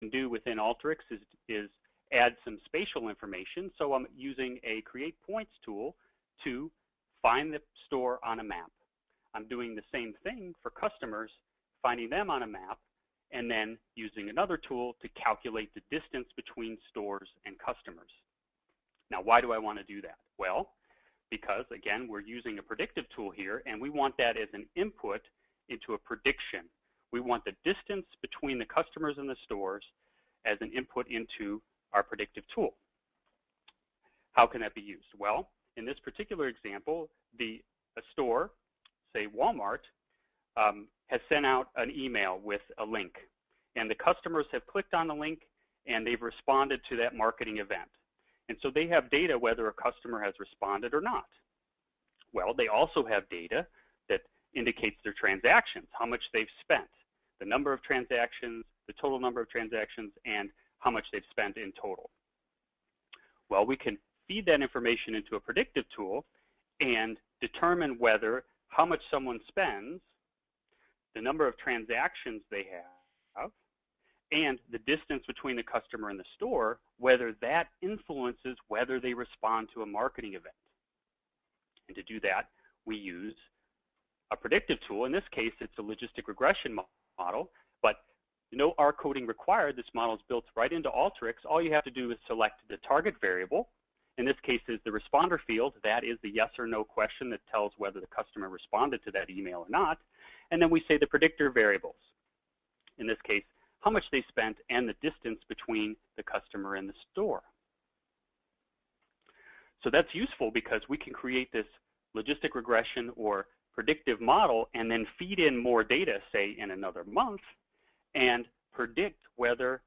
do within Alteryx is add some spatial information. So I'm using a create points tool to find the store on a map. I'm doing the same thing for customers, finding them on a map, and then using another tool to calculate the distance between stores and customers. Now, why do I want to do that? Well, because again, we're using a predictive tool here, and we want that as an input into a prediction. We want the distance between the customers and the stores as an input into our predictive tool. How can that be used? Well, in this particular example, a store, say Walmart, has sent out an email with a link, and the customers have clicked on the link and they've responded to that marketing event. And so they have data whether a customer has responded or not. Well, they also have data that indicates their transactions, how much they've spent, the number of transactions, the total number of transactions, and how much they've spent in total. Well, we can feed that information into a predictive tool and determine whether how much someone spends, the number of transactions they have, and the distance between the customer and the store, whether that influences whether they respond to a marketing event. And to do that, we use a predictive tool. In this case, it's a logistic regression model, but no R coding required. This model is built right into Alteryx. All you have to do is select the target variable. In this case, is the responder field. That is the yes or no question that tells whether the customer responded to that email or not. And then we say the predictor variables. In this case, how much they spent and the distance between the customer and the store. So that's useful because we can create this logistic regression or predictive model and then feed in more data, say in another month, and predict whether